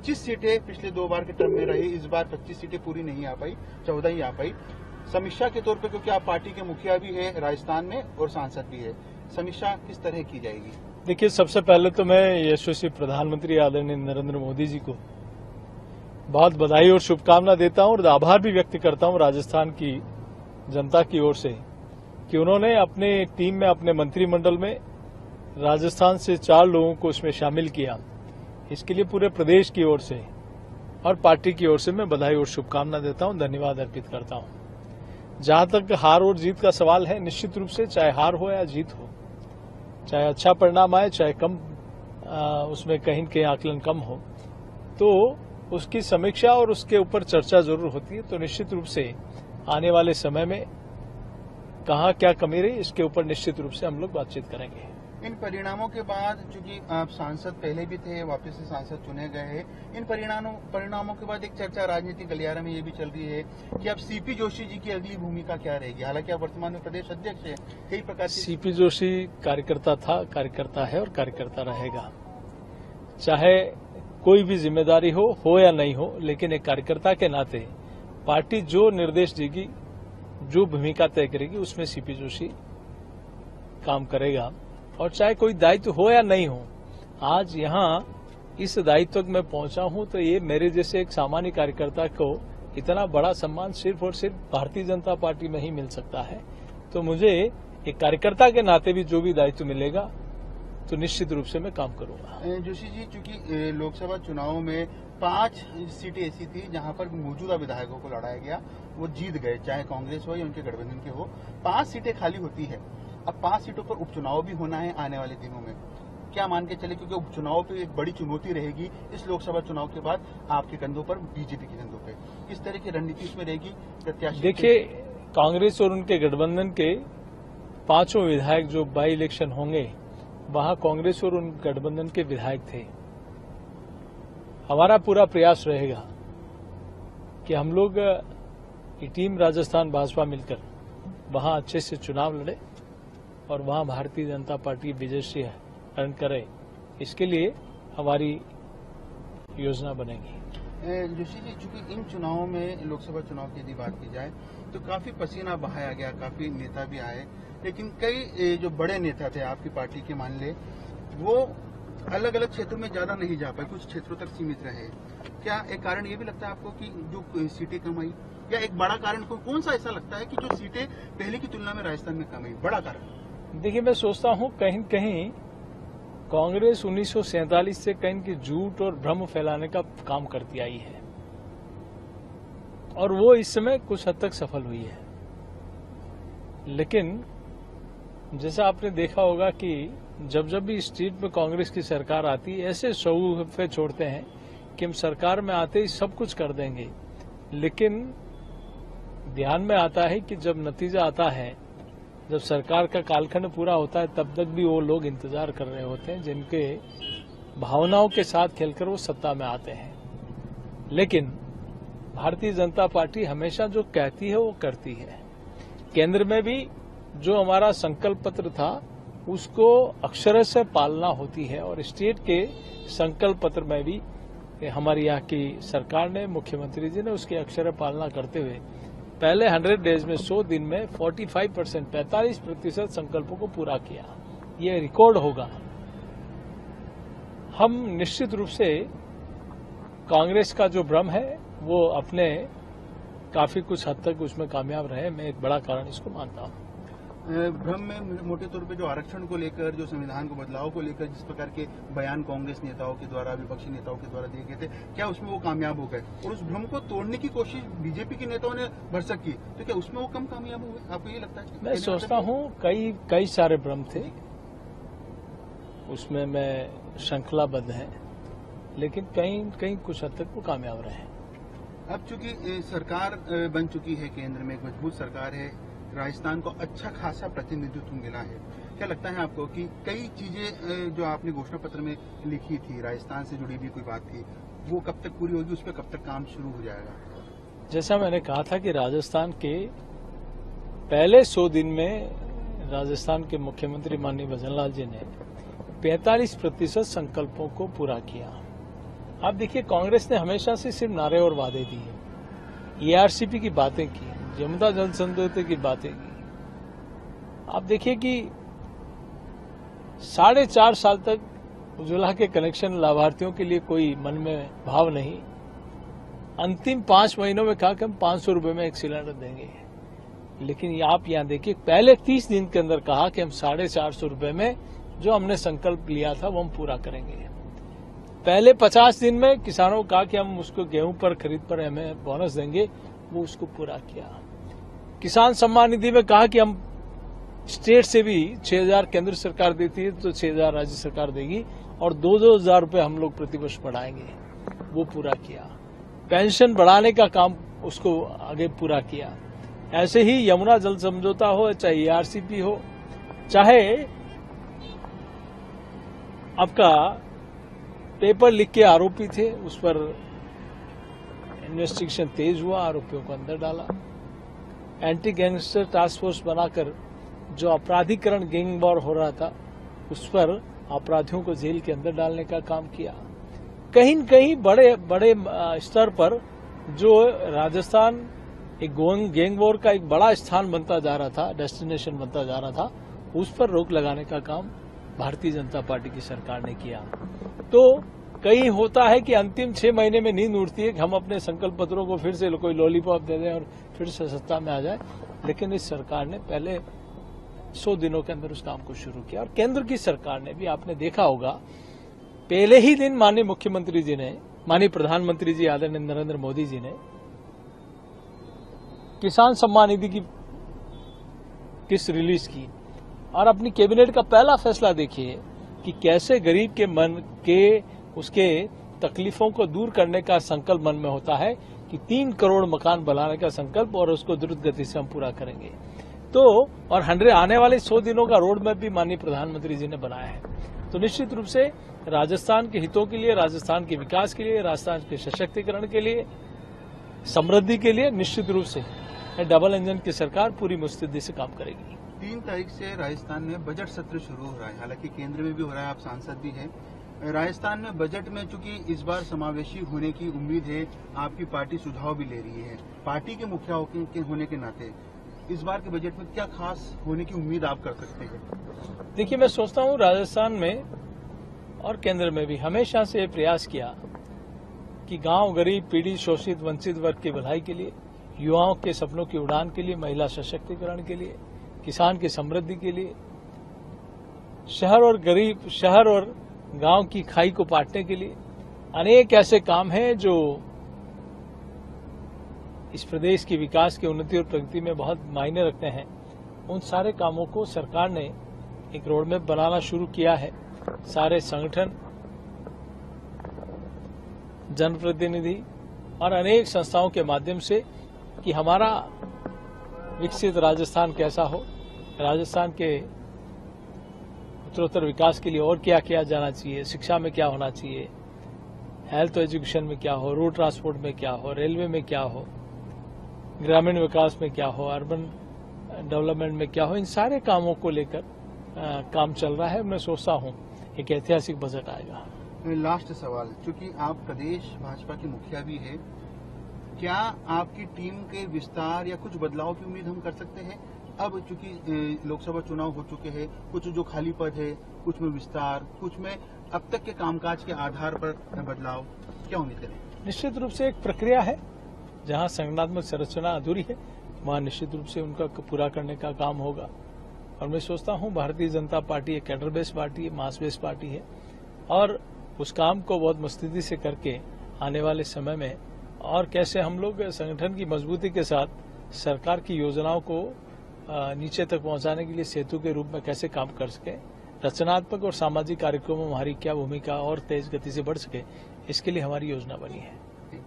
25 सीटें पिछले 2 बार के टर्म में रही, इस बार 25 सीटें पूरी नहीं आ पाई, 14 ही आ पाई। समीक्षा के तौर पे, क्योंकि आप पार्टी के मुखिया भी है राजस्थान में और सांसद भी है, समीक्षा किस तरह की जाएगी? देखिए, सबसे पहले तो मैं यशस्वी प्रधानमंत्री आदरणीय नरेंद्र मोदी जी को बहुत बधाई और शुभकामना देता हूं और आभार भी व्यक्त करता हूं राजस्थान की जनता की ओर से कि उन्होंने अपने टीम में, अपने मंत्रिमंडल में राजस्थान से 4 लोगों को इसमें शामिल किया। इसके लिए पूरे प्रदेश की ओर से और पार्टी की ओर से मैं बधाई और शुभकामना देता हूं, धन्यवाद अर्पित करता हूं। जहां तक हार और जीत का सवाल है, निश्चित रूप से चाहे हार हो या जीत हो, चाहे अच्छा परिणाम आए चाहे कम, उसमें कहीं कहीं आकलन कम हो, तो उसकी समीक्षा और उसके ऊपर चर्चा जरूर होती है। तो निश्चित रूप से आने वाले समय में कहाँ क्या कमी रही, इसके ऊपर निश्चित रूप से हम लोग बातचीत करेंगे। इन परिणामों के बाद, चूंकि आप सांसद पहले भी थे, वापस से सांसद चुने गए हैं, इन परिणामों के बाद एक चर्चा राजनीतिक गलियारा में ये भी चल रही है कि अब सीपी जोशी जी की अगली भूमिका क्या रहेगी। हालांकि आप वर्तमान में प्रदेश अध्यक्ष है, कई प्रकार से सीपी जोशी कार्यकर्ता था, कार्यकर्ता है और कार्यकर्ता रहेगा। चाहे कोई भी जिम्मेदारी हो या नहीं हो, लेकिन एक कार्यकर्ता के नाते पार्टी जो निर्देश देगी, जो भूमिका तय करेगी, उसमें सीपी जोशी काम करेगा। और चाहे कोई दायित्व हो या नहीं हो, आज यहाँ इस दायित्व में पहुंचा हूं तो ये मेरे जैसे एक सामान्य कार्यकर्ता को इतना बड़ा सम्मान सिर्फ और सिर्फ भारतीय जनता पार्टी में ही मिल सकता है। तो मुझे एक कार्यकर्ता के नाते भी जो भी दायित्व मिलेगा तो निश्चित रूप से मैं काम करूंगा। जोशी जी, चूंकि लोकसभा चुनाव में 5 सीटें ऐसी थी जहां पर मौजूदा विधायकों को लड़ाया गया, वो जीत गए, चाहे कांग्रेस हो या उनके गठबंधन के हो। 5 सीटें खाली होती है, अब 5 सीटों पर उपचुनाव भी होना है आने वाले दिनों में। क्या मान के चले, क्योंकि उपचुनाव पे एक बड़ी चुनौती रहेगी इस लोकसभा चुनाव के बाद आपके कंधों पर, बीजेपी के कंधों पे, किस तरह की रणनीति इसमें रहेगी प्रत्याशी? देखिए, कांग्रेस और उनके गठबंधन के 5 विधायक जो बाई इलेक्शन होंगे, वहां कांग्रेस और उन गठबंधन के विधायक थे। हमारा पूरा प्रयास रहेगा कि हम लोग की टीम राजस्थान भाजपा मिलकर वहां अच्छे से चुनाव लड़े और वहां भारतीय जनता पार्टी विजयश्री अर्न करे। इसके लिए हमारी योजना बनेगी। जोशी जी, चूंकि इन चुनावों में, लोकसभा चुनाव की यदि बात की जाए तो काफी पसीना बहाया गया, काफी नेता भी आए, लेकिन कई जो बड़े नेता थे आपकी पार्टी के, मान ले, वो अलग अलग क्षेत्रों में ज्यादा नहीं जा पाए, कुछ क्षेत्रों तक सीमित रहे। क्या एक कारण ये भी लगता है आपको कि जो सीटें कम आई, या एक बड़ा कारण कौन सा ऐसा लगता है कि जो सीटें पहले की तुलना में राजस्थान में कम आई, बड़ा कारण? देखिए, मैं सोचता हूं कहीं कहीं कांग्रेस 1947 से कहीं की झूठ और भ्रम फैलाने का काम करती आई है और वो इस समय कुछ हद तक सफल हुई है। लेकिन जैसा आपने देखा होगा कि जब जब भी स्टेट में कांग्रेस की सरकार आती है, ऐसे शौफे छोड़ते हैं कि हम सरकार में आते ही सब कुछ कर देंगे, लेकिन ध्यान में आता है कि जब नतीजा आता है, जब सरकार का कालखंड पूरा होता है, तब तक भी वो लोग इंतजार कर रहे होते हैं जिनके भावनाओं के साथ खेलकर वो सत्ता में आते हैं। लेकिन भारतीय जनता पार्टी हमेशा जो कहती है वो करती है। केंद्र में भी जो हमारा संकल्प पत्र था उसको अक्षर से पालना होती है और स्टेट के संकल्प पत्र में भी हमारी यहाँ की सरकार ने, मुख्यमंत्री जी ने उसकी अक्षर पालना करते हुए पहले 100 डेज में, 100 दिन में 45% संकल्पों को पूरा किया। ये रिकॉर्ड होगा। हम निश्चित रूप से कांग्रेस का जो भ्रम है वो अपने काफी कुछ हद तक उसमें कामयाब रहे, मैं एक बड़ा कारण इसको मानता हूं। भ्रम में मोटे तौर पे जो आरक्षण को लेकर, जो संविधान को बदलाव को लेकर जिस प्रकार के बयान कांग्रेस नेताओं के द्वारा, विपक्षी नेताओं के द्वारा दिए गए थे, क्या उसमें वो कामयाब हो गए? और उस भ्रम को तोड़ने की कोशिश बीजेपी के नेताओं ने भरसक की, तो क्या उसमें वो कम कामयाब हुए? आपको ये लगता है? मैं सोचता हूं कई सारे भ्रम थे, उसमें मैं श्रृंखलाबद्ध है, लेकिन कहीं कुछ हद तक वो कामयाब रहे। अब चूंकि सरकार बन चुकी है, केंद्र में एक मजबूत सरकार है, राजस्थान को अच्छा खासा प्रतिनिधित्व मिला है, क्या लगता है आपको कि कई चीजें जो आपने घोषणा पत्र में लिखी थी, राजस्थान से जुड़ी भी कोई बात थी, वो कब तक पूरी होगी, उस पर कब तक काम शुरू हो जाएगा? जैसा मैंने कहा था कि राजस्थान के पहले 100 दिन में राजस्थान के मुख्यमंत्री माननीय भजनलाल जी ने 45% संकल्पों को पूरा किया। आप देखिए, कांग्रेस ने हमेशा से सिर्फ नारे और वादे दिए, एआरसीपी की बातें की, यमुना जल समझौते की बातें की। आप देखिए कि 4.5 साल तक उज्ज्वला के कनेक्शन लाभार्थियों के लिए कोई मन में भाव नहीं। अंतिम 5 महीनों में कहा कि हम 500 रुपए में एक सिलेंडर देंगे, लेकिन आप यहां देखिए पहले 30 दिन के अंदर कहा कि हम 450 रुपए में जो हमने संकल्प लिया था वो हम पूरा करेंगे। पहले 50 दिन में किसानों को कहा कि हम उसको गेहूं पर खरीद पर हमें बोनस देंगे, वो उसको पूरा किया। किसान सम्मान निधि में कहा कि हम स्टेट से भी 6,000 केंद्र सरकार देती है तो 6,000 राज्य सरकार देगी और 2-2 हजार रुपए हम लोग प्रतिवर्ष बढ़ाएंगे, वो पूरा किया। पेंशन बढ़ाने का काम उसको आगे पूरा किया। ऐसे ही यमुना जल समझौता हो, चाहे एआरसीपी हो, चाहे आपका पेपर लीक के आरोपी थे उस पर इन्वेस्टिगेशन तेज हुआ, आरोपियों को अंदर डाला। एंटी गैंगस्टर टास्क फोर्स बनाकर जो अपराधीकरण गैंग वॉर हो रहा था उस पर अपराधियों को जेल के अंदर डालने का काम किया। कहीं न कहीं बड़े बड़े स्तर पर जो राजस्थान एक गैंग वॉर का एक बड़ा स्थान बनता जा रहा था, डेस्टिनेशन बनता जा रहा था, उस पर रोक लगाने का काम भारतीय जनता पार्टी की सरकार ने किया। तो कहीं होता है कि अंतिम 6 महीने में नींद उड़ती है कि हम अपने संकल्प पत्रों को फिर से कोई लॉलीपॉप दे दें और फिर से सत्ता में आ जाए, लेकिन इस सरकार ने पहले 100 दिनों के अंदर उस काम को शुरू किया। और केंद्र की सरकार ने भी, आपने देखा होगा, पहले ही दिन माननीय मुख्यमंत्री जी ने, माननीय प्रधानमंत्री जी आदरणीय नरेंद्र मोदी जी ने किसान सम्मान निधि की किस्त रिलीज की और अपनी कैबिनेट का पहला फैसला देखिए कि कैसे गरीब के मन के उसके तकलीफों को दूर करने का संकल्प मन में होता है कि 3 करोड़ मकान बनाने का संकल्प और उसको द्रुत गति से हम पूरा करेंगे। तो और आने वाले 100 दिनों का रोड मैप भी माननीय प्रधानमंत्री जी ने बनाया है। तो निश्चित रूप से राजस्थान के हितों के लिए, राजस्थान के विकास के लिए, राजस्थान के सशक्तिकरण के लिए, समृद्धि के लिए निश्चित रूप से डबल इंजन की सरकार पूरी मुस्तैदी से काम करेगी। 3 तारीख से राजस्थान में बजट सत्र शुरू हो रहा है, हालांकि केंद्र में भी हो रहा है, आप सांसद भी हैं। राजस्थान में बजट में चूंकि इस बार समावेशी होने की उम्मीद है, आपकी पार्टी सुझाव भी ले रही है। पार्टी के मुखिया होने के नाते इस बार के बजट में क्या खास होने की उम्मीद आप कर सकते हैं? देखिए, मैं सोचता हूं राजस्थान में और केंद्र में भी हमेशा से प्रयास किया कि गांव, गरीब, पीड़ित, शोषित, वंचित वर्ग की भलाई के लिए, युवाओं के सपनों की उड़ान के लिए, महिला सशक्तिकरण के लिए, किसान की समृद्धि के लिए, शहर और गांव की खाई को पाटने के लिए अनेक ऐसे काम हैं जो इस प्रदेश के विकास की उन्नति और प्रगति में बहुत मायने रखते हैं। उन सारे कामों को सरकार ने एक रोडमैप बनाना शुरू किया है। सारे संगठन, जनप्रतिनिधि और अनेक संस्थाओं के माध्यम से कि हमारा विकसित राजस्थान कैसा हो, राजस्थान के उत्तरोत्तर विकास के लिए और क्या किया जाना चाहिए, शिक्षा में क्या होना चाहिए, हेल्थ एजुकेशन में क्या हो, रोड ट्रांसपोर्ट में क्या हो, रेलवे में क्या हो, ग्रामीण विकास में क्या हो, अर्बन डेवलपमेंट में क्या हो, इन सारे कामों को लेकर काम चल रहा है। मैं सोचता हूं एक ऐतिहासिक बजट आएगा। लास्ट सवाल, चूंकि आप प्रदेश भाजपा के मुखिया भी हैं, क्या आपकी टीम के विस्तार या कुछ बदलाव की उम्मीद हम कर सकते हैं? अब चूंकि लोकसभा चुनाव हो चुके हैं, कुछ जो खाली पद है, कुछ में विस्तार, कुछ में अब तक के कामकाज के आधार पर बदलाव, क्या उम्मीद करें? निश्चित रूप से एक प्रक्रिया है, जहां संगठनात्मक संरचना अधूरी है वहां निश्चित रूप से उनका पूरा करने का काम होगा। और मैं सोचता हूं भारतीय जनता पार्टी एक कैडर बेस्ड पार्टी है, मास बेस्ड पार्टी है, और उस काम को बहुत मुस्तैदी से करके आने वाले समय में और कैसे हम लोग संगठन की मजबूती के साथ सरकार की योजनाओं को नीचे तक पहुंचाने के लिए सेतु के रूप में कैसे काम कर सके, रचनात्मक और सामाजिक कार्यक्रमों में हमारी क्या भूमिका और तेज गति से बढ़ सके, इसके लिए हमारी योजना बनी है।